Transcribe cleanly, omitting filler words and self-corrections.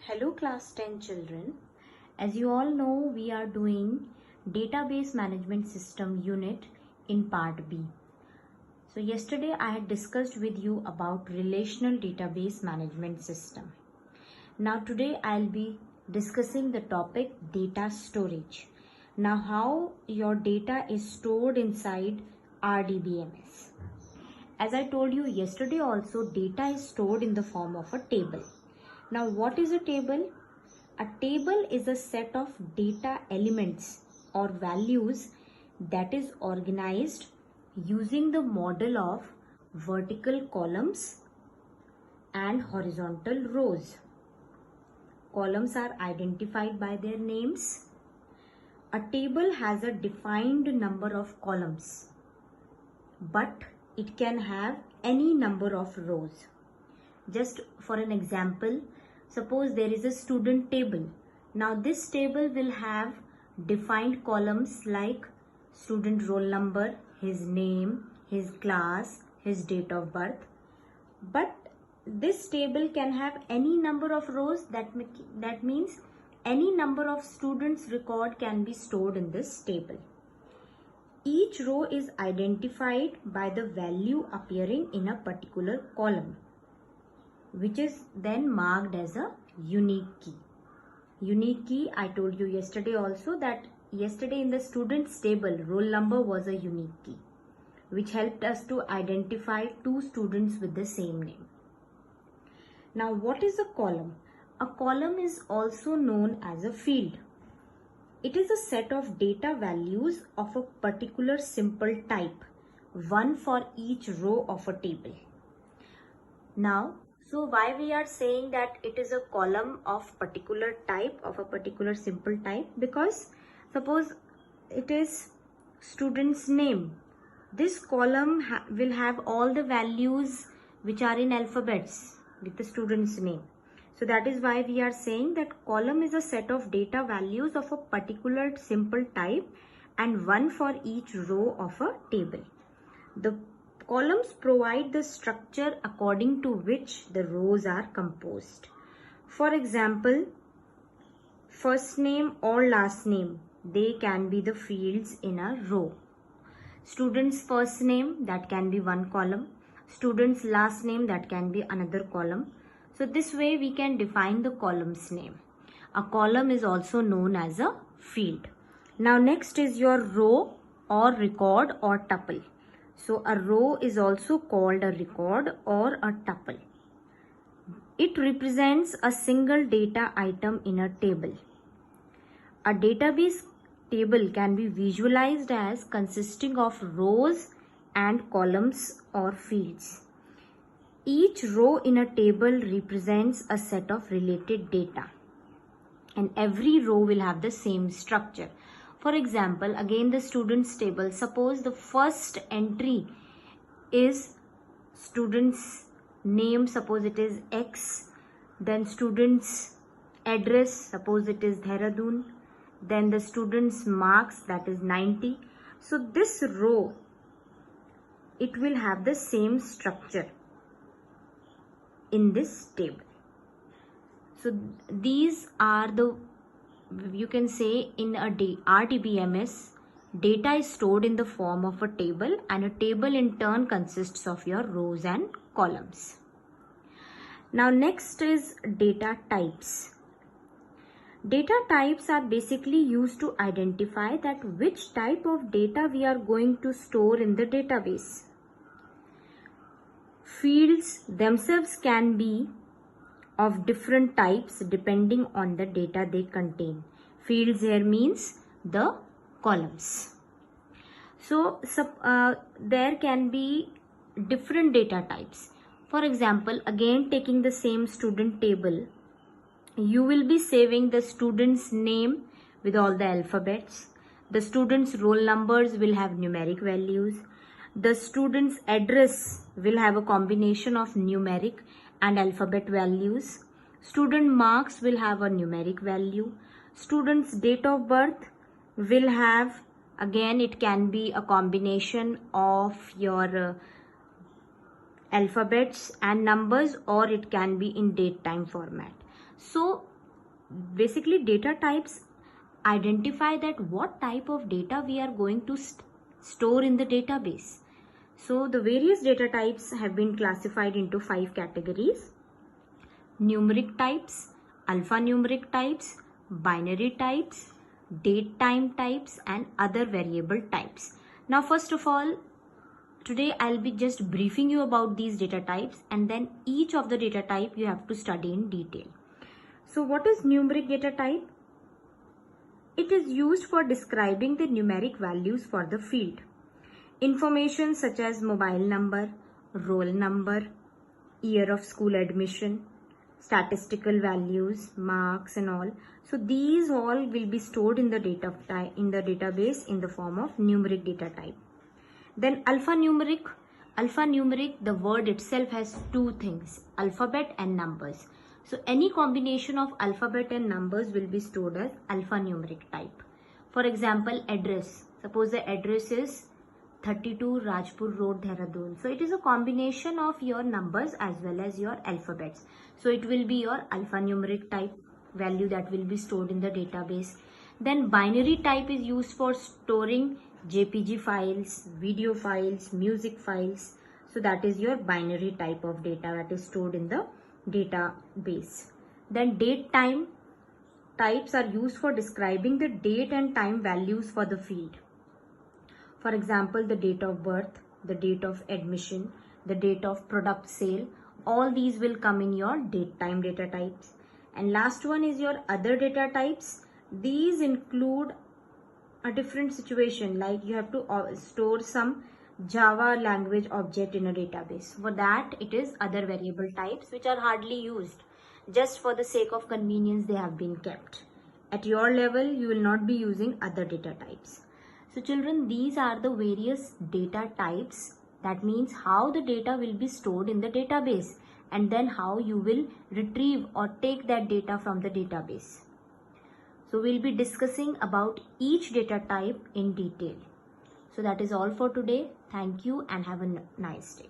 Hello class 10 children. As you all know, we are doing database management system unit in part B. So yesterday I had discussed with you about relational database management system. Now today I'll be discussing the topic data storage. Now how your data is stored inside RDBMS. As I told you yesterday also, data is stored in the form of a table. Now what is a table? A table is a set of data elements or values that is organized using the model of vertical columns and horizontal rows. Columns are identified by their names. A table has a defined number of columns, but it can have any number of rows. Just for an example, suppose there is a student table. Now this table will have defined columns like student roll number, his name, his class, his date of birth. But this table can have any number of rows. That means any number of students' record can be stored in this table. Each row is identified by the value appearing in a particular column, which is then marked as a unique key. Unique key, I told you yesterday also that yesterday in the students table, roll number was a unique key, which helped us to identify two students with the same name. Now what is a column? A column is also known as a field. It is a set of data values of a particular simple type, one for each row of a table. Now, so why we are saying that it is a column of particular type, of a particular simple type? Because suppose it is student's name. This column will have all the values which are in alphabets with the student's name. So that is why we are saying that column is a set of data values of a particular simple type and one for each row of a table. The columns provide the structure according to which the rows are composed. For example, first name or last name, they can be the fields in a row. Student's first name, that can be one column. Student's last name, that can be another column. So this way we can define the column's name. A column is also known as a field. Now next is your row or record or tuple. So a row is also called a record or a tuple. It represents a single data item in a table. A database table can be visualized as consisting of rows and columns or fields. Each row in a table represents a set of related data, and every row will have the same structure. For example, again the student's table, suppose the first entry is student's name, suppose it is X, then student's address, suppose it is Dehradun, then the student's marks, that is 90. So this row, it will have the same structure in this table. So these are the, you can say in a RDBMS, data is stored in the form of a table, and a table in turn consists of your rows and columns. Now next is data types. Data types are basically used to identify that which type of data we are going to store in the database. Fields themselves can be of different types depending on the data they contain. Fields here means the columns. So there can be different data types. For example, again taking the same student table, you will be saving the student's name with all the alphabets. The student's roll numbers will have numeric values. The student's address will have a combination of numeric and alphabet values. Student marks will have a numeric value. Student's date of birth will have, again it can be a combination of your alphabets and numbers, or it can be in date time format. So basically data types identify that what type of data we are going to store in the database. So the various data types have been classified into 5 categories: numeric types, alphanumeric types, binary types, date time types, and other variable types. Now first of all, today I'll be just briefing you about these data types, and then each of the data type you have to study in detail. So what is numeric data type? It is used for describing the numeric values for the field. Information such as mobile number, roll number, year of school admission, statistical values, marks and all. So these all will be stored in the database in the form of numeric data type. Then alphanumeric. Alphanumeric, the word itself has two things: alphabet and numbers. So any combination of alphabet and numbers will be stored as alphanumeric type. For example, address. Suppose the address is 32 Rajpur Road, Dehradun. So it is a combination of your numbers as well as your alphabets. So it will be your alphanumeric type value that will be stored in the database. Then binary type is used for storing JPG files, video files, music files. So that is your binary type of data that is stored in the database. Then date time types are used for describing the date and time values for the field. For example, the date of birth, the date of admission, the date of product sale, all these will come in your date time data types. And last one is your other data types. These include a different situation, like you have to store some Java language object in a database. For that, it is other variable types which are hardly used. Just for the sake of convenience, they have been kept. At your level, you will not be using other data types. So children, these are the various data types. That means how the data will be stored in the database, and then how you will retrieve or take that data from the database. So we'll be discussing about each data type in detail. So that is all for today. Thank you and have a nice day.